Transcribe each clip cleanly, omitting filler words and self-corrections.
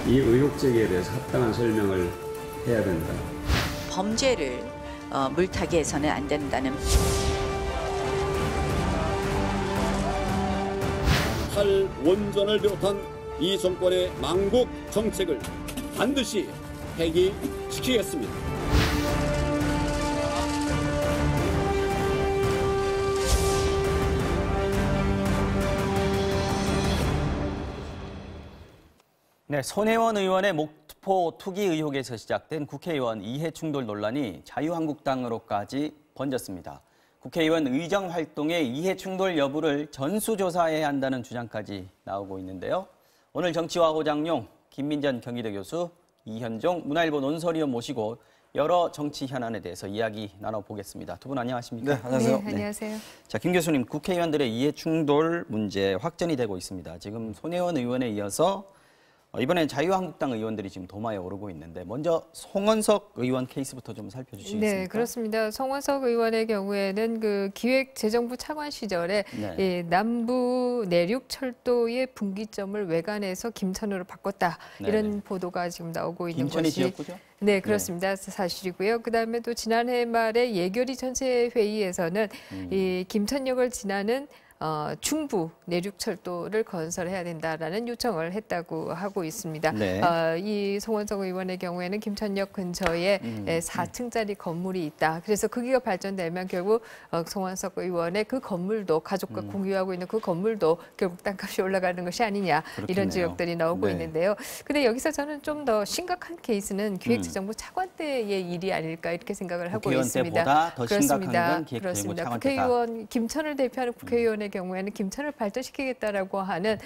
이 의혹 제기에 대해서 합당한 설명을 해야 된다. 범죄를 물타기 해서는 안 된다는. 탈원전을 비롯한 이 정권의 망국 정책을 반드시 폐기시키겠습니다. 네, 손혜원 의원의 목포 투기 의혹에서 시작된 국회의원 이해충돌 논란이 자유한국당으로까지 번졌습니다. 국회의원 의정 활동의 이해충돌 여부를 전수조사해야 한다는 주장까지 나오고 있는데요. 오늘 정치와 호장용, 김민전 경희대 교수, 이현종 문화일보 논설위원 모시고 여러 정치 현안에 대해서 이야기 나눠보겠습니다. 두 분 안녕하십니까? 네, 안녕하세요. 네, 안녕하세요. 자, 김 교수님, 국회의원들의 이해충돌 문제 확전이 되고 있습니다. 지금 손혜원 의원에 이어서 이번엔 자유한국당 의원들이 지금 도마에 오르고 있는데 먼저 송원석 의원 케이스부터 좀 살펴주시겠습니까? 네, 그렇습니다. 송원석 의원의 경우에는 그 기획재정부 차관 시절에 네. 이 남부 내륙 철도의 분기점을 외관에서 김천으로 바꿨다. 이런 네네. 보도가 지금 나오고 있는 김천이 것이 지역구죠? 네, 그렇습니다. 사실이고요. 그다음에 또 지난해 말에 예결위 전체 회의에서는 이 김천역을 지나는 중부 내륙철도를 건설해야 된다라는 요청을 했다고 하고 있습니다. 네. 이 송원석 의원의 경우에는 김천역 근처에 4층짜리 건물이 있다. 그래서 거기가 발전되면 결국 송원석 의원의 그 건물도 가족과 공유하고 있는 그 건물도 결국 땅값이 올라가는 것이 아니냐. 그렇겠네요. 이런 지적들이 나오고 네. 있는데요. 근데 여기서 저는 좀 더 심각한 케이스는 기획재정부 차관 때의 일이 아닐까 이렇게 생각을 하고 국회의원 있습니다. 때보다 더 심각한 그렇습니다. 건 기획재정부 그렇습니다. 차관 때다. 국회의원 김천을 대표하는 국회의원의 경우에는 김천을 발전시키겠다라고 하는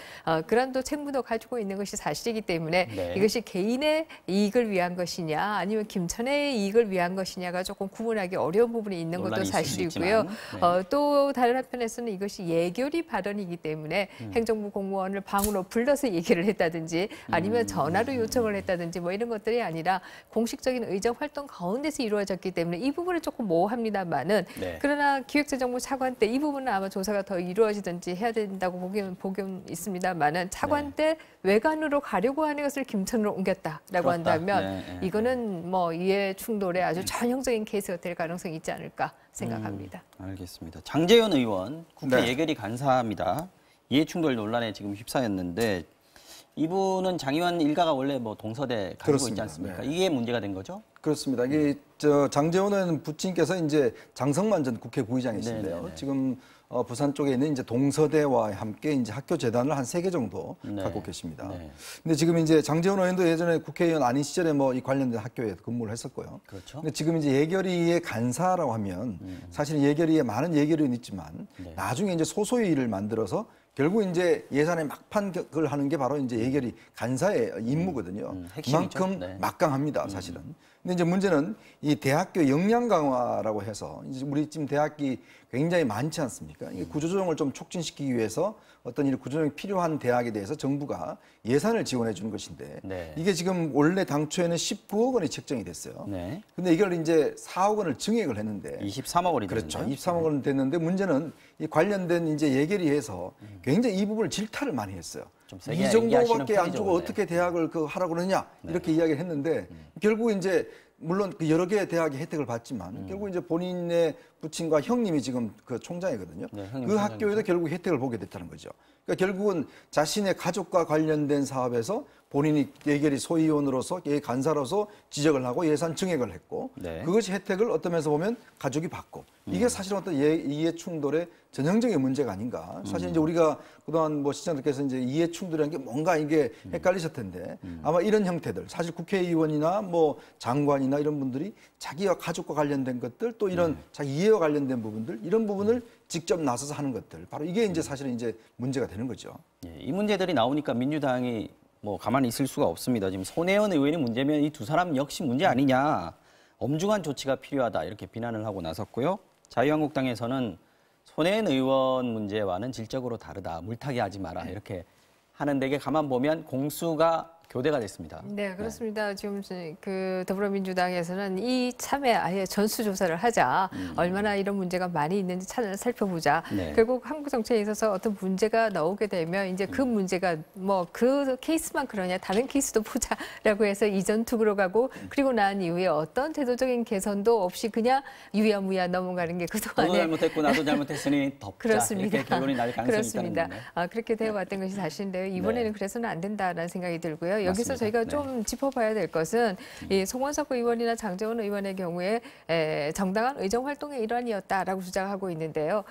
그런 또 책무도 가지고 있는 것이 사실이기 때문에 네. 이것이 개인의 이익을 위한 것이냐 아니면 김천의 이익을 위한 것이냐가 조금 구분하기 어려운 부분이 있는 것도 논란이 있을 수 사실이고요. 있지만, 또 다른 한편에서는 이것이 예결위 발언이기 때문에 행정부 공무원을 방으로 불러서 얘기를 했다든지 아니면 전화로 요청을 했다든지 뭐 이런 것들이 아니라 공식적인 의정 활동 가운데서 이루어졌기 때문에 이 부분은 조금 모호합니다만은 네. 그러나 기획재정부 차관 때 이 부분은 아마 조사가 더 이루어지든지 해야 된다고 보긴 있습니다만은 차관 때 외관으로 가려고 하는 것을 김천으로 옮겼다라고 그렇다. 한다면 네, 네, 이거는 뭐 이해 충돌의 아주 전형적인 케이스가 될 가능성이 있지 않을까 생각합니다. 알겠습니다. 장제현 의원, 국회 네. 예결위 간사입니다. 이해충돌 논란에 지금 휩싸였는데 이분은 장 의원 일가가 원래 뭐 동서대 가지고 있지 그렇습니다. 않습니까? 네. 이게 문제가 된 거죠? 그렇습니다. 이게 장제원 의원 부친께서 이제 장성만 전 국회 부의장이신데요. 네네네. 지금 부산 쪽에 있는 이제 동서대와 함께 이제 학교 재단을 한 3개 정도 네. 갖고 계십니다. 네. 근데 지금 이제 장제원 의원도 예전에 국회의원 아닌 시절에 뭐 이 관련된 학교에 근무를 했었고요. 그렇죠. 근데 지금 이제 예결위의 간사라고 하면 사실 예결위에 많은 예결위는 있지만 네. 나중에 이제 소소의 일을 만들어서 결국 이제 예산의 막판을 하는 게 바로 이제 예결위 간사의 임무거든요. 핵심이죠. 그만큼 네. 막강합니다, 사실은. 근데 이제 문제는 이 대학교 역량 강화라고 해서 이제 우리 지금 대학이 굉장히 많지 않습니까? 이 구조조정을 좀 촉진시키기 위해서 어떤 이 구조조정이 필요한 대학에 대해서 정부가 예산을 지원해 주는 것인데 네. 이게 지금 원래 당초에는 19억 원이 책정이 됐어요. 네. 근데 이걸 이제 4억 원을 증액을 했는데 23억 원이 그렇죠. 되는데요. 23억 원 됐는데 문제는 이 관련된 이제 예결위에서 굉장히 이 부분을 질타를 많이 했어요. 좀 세게 이 얘기하시는 정도밖에 안 편이죠, 주고 원래. 어떻게 대학을 하라고 그러냐 이렇게 이야기를 했는데 결국 이제 물론 그 여러 개의 대학이 혜택을 받지만 결국 이제 본인의 부친과 형님이 지금 그 총장이거든요. 네, 형님 그 총장이죠. 학교에도 결국 혜택을 보게 됐다는 거죠. 그러니까 결국은 자신의 가족과 관련된 사업에서 본인이 예결위 소위원으로서 간사로서 지적을 하고 예산 증액을 했고 네. 그것이 혜택을 어떤 면에서 보면 가족이 받고 이게 사실 어떤 이해 충돌의 전형적인 문제가 아닌가. 사실 이제 우리가 그동안 뭐 시청자들께서 이제 이해 충돌이라는 게 뭔가 이게 헷갈리셨을 텐데 아마 이런 형태들 사실 국회의원이나 뭐 장관이나 이런 분들이 자기와 가족과 관련된 것들 또 이런 자기 이해와 관련된 부분들 이런 부분을 직접 나서서 하는 것들 바로 이게 이제 사실은 이제 문제가 되는 거죠. 예, 이 문제들이 나오니까 민주당이 뭐 가만히 있을 수가 없습니다. 지금 손혜원 의원이 문제면 이 두 사람 역시 문제 아니냐. 엄중한 조치가 필요하다 이렇게 비난을 하고 나섰고요. 자유한국당에서는 손혜원 의원 문제와는 질적으로 다르다. 물타기 하지 마라 이렇게 하는데 이게 가만 보면 공수가 교대가 됐습니다. 네, 그렇습니다. 지금 그 더불어민주당에서는 이 참에 아예 전수조사를 하자. 얼마나 이런 문제가 많이 있는지 살펴보자. 네. 결국 한국 정치에 있어서 어떤 문제가 나오게 되면 이제 그 문제가 뭐 그 케이스만 그러냐 다른 케이스도 보자라고 해서 이전 투구로 가고 그리고 난 이후에 어떤 제도적인 개선도 없이 그냥 유야무야 넘어가는 게 너도 그동안에 잘못했고 나도 잘못했으니 덮자. 그렇습니다. 이렇게 결론이 날 가능성이 그렇습니다. 있다는 거네요. 그렇게 되어 왔던 것이 사실인데요. 이번에는 네. 그래서는 안 된다라는 생각이 들고요. 여기서 맞습니다. 저희가 네. 좀 짚어봐야 될 것은 이 송원석 의원이나 장제원 의원의 경우에 정당한 의정 활동의 일환이었다라고 주장하고 있는데요.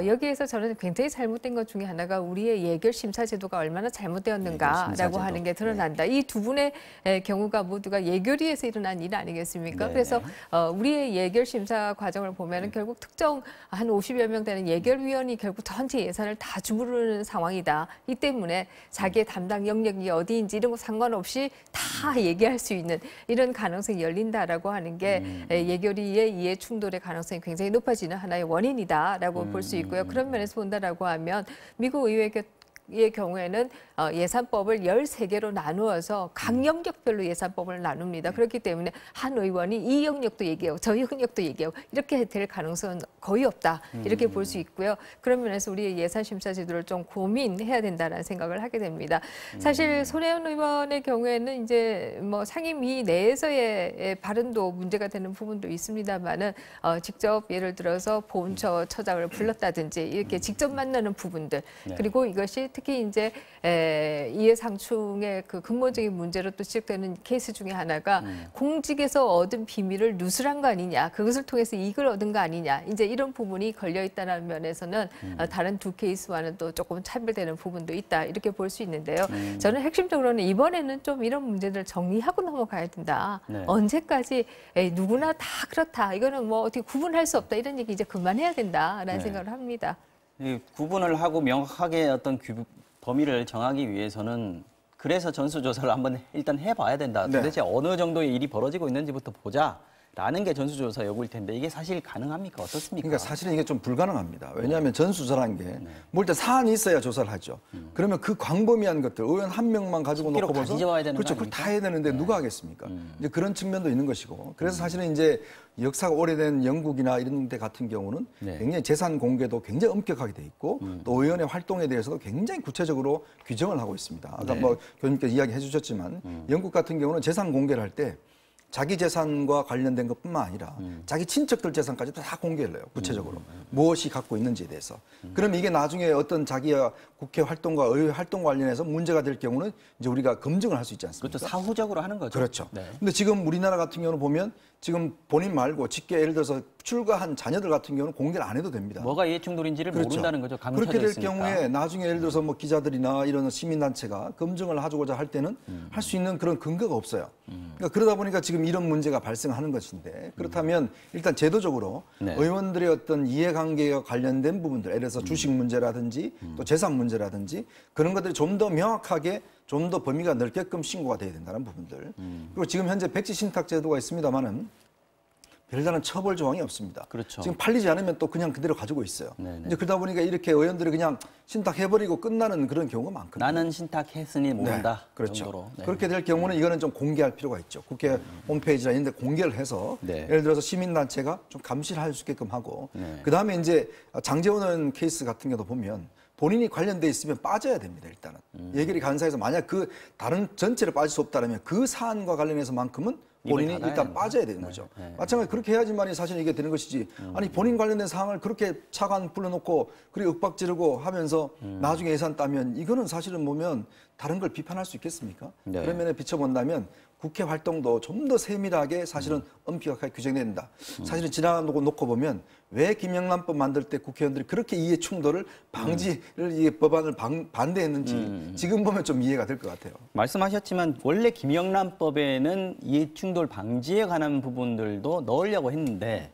여기에서 저는 굉장히 잘못된 것 중에 하나가 우리의 예결 심사 제도가 얼마나 잘못되었는가라고 하는 게 드러난다. 이 두 분의 경우가 모두가 예결위에서 일어난 일 아니겠습니까? 네. 그래서 우리의 예결 심사 과정을 보면은 결국 특정 한 50여 명 되는 예결위원이 결국 전체 예산을 다 주무르는 상황이다. 이 때문에 자기의 담당 영역이 어디인지 이런 거 상관없이 다 얘기할 수 있는 이런 가능성이 열린다라고 하는 게 예결위의 이해 충돌의 가능성이 굉장히 높아지는 하나의 원인이다라고 볼 수 있고요. 그런 면에서 본다라고 하면 미국 의회의 경우에는 예산법을 13개로 나누어서 각 영역별로 예산법을 나눕니다. 그렇기 때문에 한 의원이 이 영역도 얘기하고 저 영역도 얘기하고 이렇게 될 가능성은 거의 없다. 이렇게 볼 수 있고요. 그런 면에서 우리의 예산심사 제도를 좀 고민해야 된다는 생각을 하게 됩니다. 사실 손혜원 의원의 경우에는 이제 뭐 상임위 내에서의 발언도 문제가 되는 부분도 있습니다만은 직접 예를 들어서 보훈처 처장을 불렀다든지 이렇게 직접 만나는 부분들 그리고 이것이 특히 이제 이해상충의 그 근본적인 문제로 또 지적되는 케이스 중에 하나가 공직에서 얻은 비밀을 누설한 거 아니냐, 그것을 통해서 이익을 얻은 거 아니냐, 이제 이런 부분이 걸려 있다는 면에서는 다른 두 케이스와는 또 조금 차별되는 부분도 있다 이렇게 볼 수 있는데요. 저는 핵심적으로는 이번에는 좀 이런 문제들을 정리하고 넘어가야 된다. 네. 언제까지 누구나 다 그렇다, 이거는 뭐 어떻게 구분할 수 없다 이런 얘기 이제 그만해야 된다라는 생각을 합니다. 이 구분을 하고 명확하게 어떤 범위를 정하기 위해서는 그래서 전수조사를 한번 일단 해봐야 된다. 네. 도대체 어느 정도의 일이 벌어지고 있는지부터 보자라는 게 전수조사 요구일 텐데 이게 사실 가능합니까? 어떻습니까? 그러니까 사실은 이게 좀 불가능합니다. 왜냐하면 전수조사라는 게 뭐 일단 사안이 있어야 조사를 하죠. 그러면 그 광범위한 것들 의원 한 명만 가지고 속기록 놓고 다 봐서 뒤져봐야 되는 그렇죠. 거 그걸 아닙니까? 다 해야 되는데 누가 하겠습니까? 이제 그런 측면도 있는 것이고 그래서 사실은 이제 역사가 오래된 영국이나 이런 데 같은 경우는 네. 굉장히 재산 공개도 굉장히 엄격하게 돼 있고 또 의원의 활동에 대해서도 굉장히 구체적으로 규정을 하고 있습니다. 아까 네. 뭐 교수님께서 이야기해 주셨지만 영국 같은 경우는 재산 공개를 할 때 자기 재산과 관련된 것뿐만 아니라 자기 친척들 재산까지도 다 공개를 해요. 구체적으로. 무엇이 갖고 있는지에 대해서. 그러면 이게 나중에 어떤 자기가 국회 활동과 의회 활동 관련해서 문제가 될 경우는 이제 우리가 검증을 할 수 있지 않습니까? 그것도 사후적으로 하는 거죠. 그렇죠. 네. 근데 지금 우리나라 같은 경우는 보면 지금 본인 말고 직계 예를 들어서 출가한 자녀들 같은 경우는 공개를 안 해도 됩니다. 뭐가 이해충돌인지를 모른다는 거죠. 그렇게 될 있으니까. 경우에 나중에 예를 들어서 뭐 기자들이나 이런 시민단체가 검증을 하고자 할 때는 할 수 있는 그런 근거가 없어요. 그러니까 그러다 보니까 지금 이런 문제가 발생하는 것인데 그렇다면 일단 제도적으로 네. 의원들의 어떤 이해관계와 관련된 부분들, 예를 들어서 주식 문제라든지 또 재산 문제라든지 그런 것들이 좀 더 명확하게 좀 더 범위가 넓게끔 신고가 돼야 된다는 부분들. 그리고 지금 현재 백지 신탁 제도가 있습니다만은 별다른 처벌 조항이 없습니다. 그렇죠. 지금 팔리지 않으면 또 그냥 그대로 가지고 있어요. 네네. 이제 그러다 보니까 이렇게 의원들이 그냥 신탁해버리고 끝나는 그런 경우가 많거든요. 나는 신탁했으니 모른다. 네, 그렇죠. 정도로. 네. 그렇게 될 경우는 이거는 좀 공개할 필요가 있죠. 국회 홈페이지나 이런 데 공개를 해서 네. 예를 들어서 시민단체가 좀 감시를 할 수 있게끔 하고 네. 그다음에 이제 장제원 의원 케이스 같은 경우도 보면 본인이 관련돼 있으면 빠져야 됩니다. 일단은 예결위 간사에서 만약 그 다른 전체를 빠질 수 없다면 그 사안과 관련해서만큼은 본인이 입을 닫아야 일단 된다. 빠져야 되는 거죠. 네. 마찬가지 그렇게 해야지만이 사실 이게 되는 것이지. 아니 본인 관련된 사항을 그렇게 차관 불러놓고 그리고 윽박 지르고 하면서 나중에 예산 따면 이거는 사실은 보면 다른 걸 비판할 수 있겠습니까? 네. 그런 면에 비춰본다면 국회 활동도 좀 더 세밀하게 사실은 엄격하게 규정돼야 된다. 사실은 지나놓고 보면 왜 김영란법 만들 때 국회의원들이 그렇게 이해 충돌을 방지를 이 법안을 반대했는지 지금 보면 좀 이해가 될 것 같아요. 말씀하셨지만 원래 김영란법에는 이해충돌 방지에 관한 부분들도 넣으려고 했는데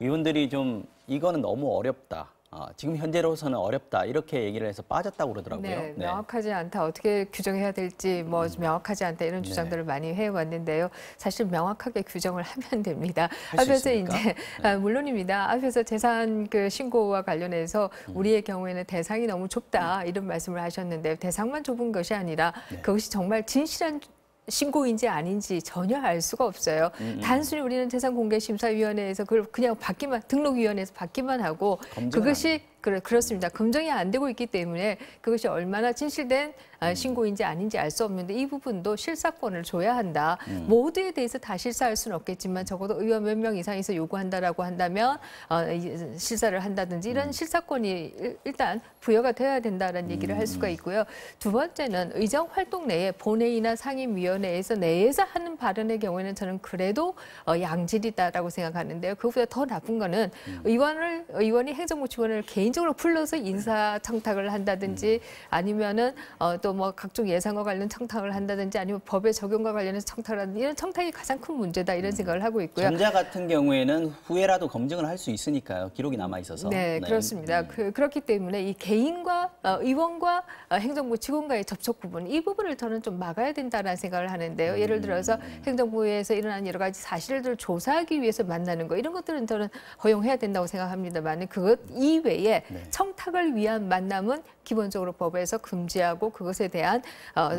의원들이 좀 이거는 너무 어렵다. 지금 현재로서는 어렵다 이렇게 얘기를 해서 빠졌다고 그러더라고요. 네, 명확하지 않다. 어떻게 규정해야 될지 뭐 명확하지 않다 이런 주장들을 많이 해왔는데요. 사실 명확하게 규정을 하면 됩니다. 앞에서 이제 물론입니다. 앞에서 재산 그 신고와 관련해서 우리의 경우에는 대상이 너무 좁다 이런 말씀을 하셨는데 대상만 좁은 것이 아니라 그것이 정말 진실한 신고인지 아닌지 전혀 알 수가 없어요. 단순히 우리는 재산공개심사위원회에서 그걸 그냥 받기만 등록위원회에서 받기만 하고 그것이 그렇습니다. 검증이 안 되고 있기 때문에 그것이 얼마나 진실된 신고인지 아닌지 알 수 없는데 이 부분도 실사권을 줘야 한다. 모두에 대해서 다 실사할 수는 없겠지만 적어도 의원 몇 명 이상에서 요구한다라고 한다면 실사를 한다든지 이런 실사권이 일단 부여가 되어야 된다라는 얘기를 할 수가 있고요. 두 번째는 의정 활동 내에 본회의나 상임위원회에서 내에서 하는 발언의 경우에는 저는 그래도 양질이다라고 생각하는데요. 그것보다 더 나쁜 거는 의원이 행정부 직원을 개인적으로 불러서 인사 청탁을 한다든지 아니면은 또 뭐 각종 예산과 관련 청탁을 한다든지 아니면 법의 적용과 관련해서 청탁을 한다든지 이런 청탁이 가장 큰 문제다 이런 생각을 하고 있고요. 전자 같은 경우에는 후에라도 검증을 할 수 있으니까요. 기록이 남아 있어서. 네, 그렇습니다. 그렇기 때문에 이 개인과 의원과 행정부 직원과의 접촉 부분 이 부분을 저는 좀 막아야 된다는 생각을 하는데요. 예를 들어서 행정부에서 일어난 여러 가지 사실들을 조사하기 위해서 만나는 거 이런 것들은 저는 허용해야 된다고 생각합니다만 그것 이외에 청탁을 위한 만남은 기본적으로 법에서 금지하고 그것에 대한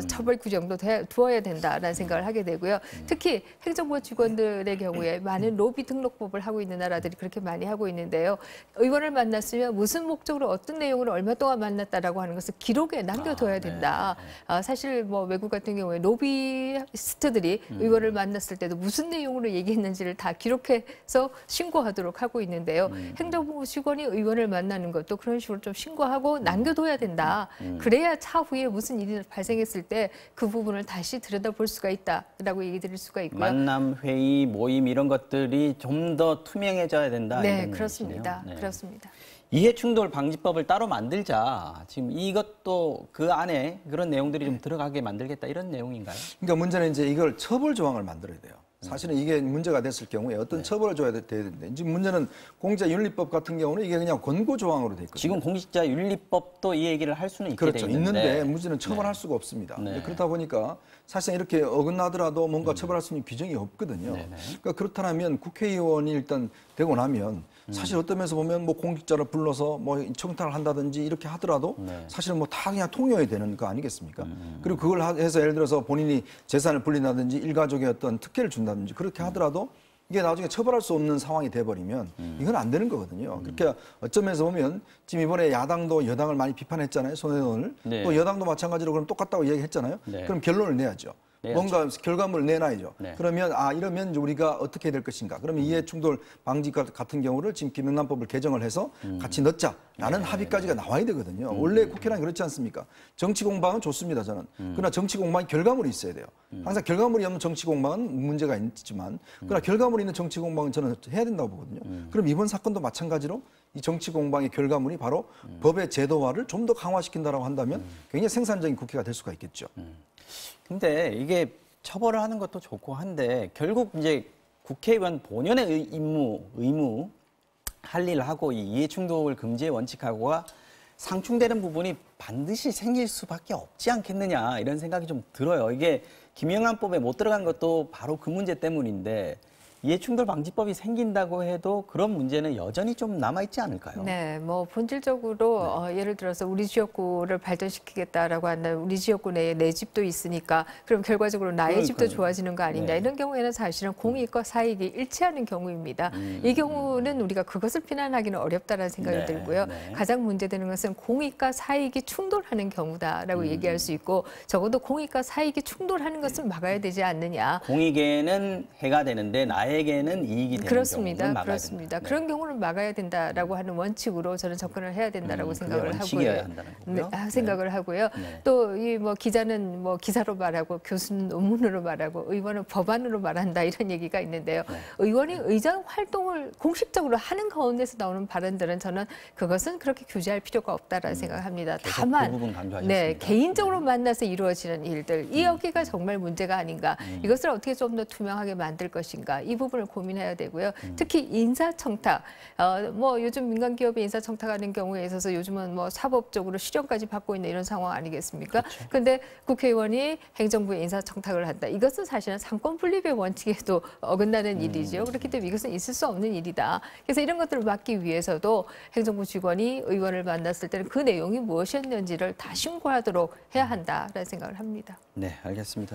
처벌 규정도 두어야 된다라는 생각을 하게 되고요. 특히 행정부 직원들의 경우에 많은 로비 등록법을 하고 있는 나라들이 그렇게 많이 하고 있는데요. 의원을 만났으면 무슨 목적으로 어떤 내용으로 얼마 동안 만났다라고 하는 것을 기록에 남겨둬야 된다. 사실 뭐 외국 같은 경우에 로비스트들이 의원을 만났을 때도 무슨 내용으로 얘기했는지를 다 기록해서 신고하도록 하고 있는데요. 행정부 직원이 의원을 만나는 것도 그런 식으로 좀 신고하고 남겨둬야 된다. 그래야 차후에 무슨 일이 발생했을 때 그 부분을 다시 들여다볼 수가 있다라고 얘기 드릴 수가 있고요. 만남, 회의, 모임 이런 것들이 좀 더 투명해져야 된다. 네, 그렇습니다. 네. 그렇습니다. 이해충돌 방지법을 따로 만들자. 지금 이것도 그 안에 그런 내용들이 좀 들어가게 만들겠다 이런 내용인가요? 그러니까 문제는 이제 이걸 처벌 조항을 만들어야 돼요. 사실은 이게 문제가 됐을 경우에 어떤 처벌을 줘야 되는데 지금 문제는 공직자윤리법 같은 경우는 이게 그냥 권고 조항으로 돼 있거든요. 지금 공직자윤리법도 이 얘기를 할 수는 있게 그렇죠. 돼 있는데 문제는 처벌할 수가 없습니다. 네. 그렇다 보니까 사실상 이렇게 어긋나더라도 뭔가 처벌할 수 있는 규정이 없거든요. 그러니까 그렇다면 국회의원이 일단 되고 나면 사실 어떤 면에서 보면 뭐 공직자를 불러서 뭐 청탁을 한다든지 이렇게 하더라도 사실은 뭐 다 그냥 통용이 되는 거 아니겠습니까? 그리고 그걸 해서 예를 들어서 본인이 재산을 불린다든지 일가족의 어떤 특혜를 준다든지 그렇게 하더라도 이게 나중에 처벌할 수 없는 상황이 돼버리면 이건 안 되는 거거든요. 그렇게 어쩌면서 보면 지금 이번에 야당도 여당을 많이 비판했잖아요. 손혜원을. 또 여당도 마찬가지로 그럼 똑같다고 얘기했잖아요. 그럼 결론을 내야죠. 뭔가 결과물을 내놔야죠. 그러면 이러면 이제 우리가 어떻게 해야 될 것인가. 그러면 이해충돌 방지 같은 경우를 지금 김영란법을 개정을 해서 같이 넣자라는 합의까지가 나와야 되거든요. 원래 국회란 그렇지 않습니까? 정치 공방은 좋습니다, 저는. 그러나 정치 공방이 결과물이 있어야 돼요. 항상 결과물이 없는 정치 공방은 문제가 있지만 그러나 결과물이 있는 정치 공방은 저는 해야 된다고 보거든요. 그럼 이번 사건도 마찬가지로 이 정치 공방의 결과물이 바로 법의 제도화를 좀 더 강화시킨다라고 한다면 굉장히 생산적인 국회가 될 수가 있겠죠. 근데 이게 처벌을 하는 것도 좋고 한데 결국 이제 국회의원 본연의 의무 할 일을 하고 이 이해충돌 금지의 원칙하고가 상충되는 부분이 반드시 생길 수밖에 없지 않겠느냐 이런 생각이 좀 들어요. 이게 김영란법에 못 들어간 것도 바로 그 문제 때문인데 이해충돌 방지법이 생긴다고 해도 그런 문제는 여전히 좀 남아있지 않을까요? 네, 뭐 본질적으로 예를 들어서 우리 지역구를 발전시키겠다라고 한다면 우리 지역구 내에 내 집도 있으니까 그럼 결과적으로 나의 집도 좋아지는 거 아니냐 이런 경우에는 사실은 공익과 사익이 일치하는 경우입니다. 이 경우는 우리가 그것을 비난하기는 어렵다라는 생각이 들고요. 가장 문제되는 것은 공익과 사익이 충돌하는 경우다라고 얘기할 수 있고 적어도 공익과 사익이 충돌하는 것은 막아야 되지 않느냐. 공익에는 해가 되는데 나에게는 이익이 되는 경우는 막아야 그렇습니다. 그런 경우를 막아야 된다라고 하는 원칙으로 저는 접근을 해야 된다라고 생각을 원칙이어야 하고요. 한다는 거고요. 생각을 하고요. 또 이 뭐 기자는 뭐 기사로 말하고 교수는 논문으로 말하고 의원은 법안으로 말한다 이런 얘기가 있는데요. 의원이 의정 활동을 공식적으로 하는 가운데서 나오는 발언들은 저는 그것은 그렇게 규제할 필요가 없다라는 생각합니다. 다만 그 부분 강조하셨습니다. 개인적으로 만나서 이루어지는 일들 여기가 정말 문제가 아닌가. 이것을 어떻게 좀 더 투명하게 만들 것인가. 이 이 부분을 고민해야 되고요. 특히 인사청탁, 뭐 요즘 민간 기업에 인사청탁하는 경우에 있어서 요즘은 뭐 사법적으로 실형까지 받고 있는 이런 상황 아니겠습니까? 그런데 국회의원이 행정부에 인사청탁을 한다. 이것은 사실은 상권 분립의 원칙에도 어긋나는 일이죠. 그렇기 때문에 이것은 있을 수 없는 일이다. 그래서 이런 것들을 막기 위해서도 행정부 직원이 의원을 만났을 때는 그 내용이 무엇이었는지를 다 신고하도록 해야 한다라는 생각을 합니다. 네, 알겠습니다.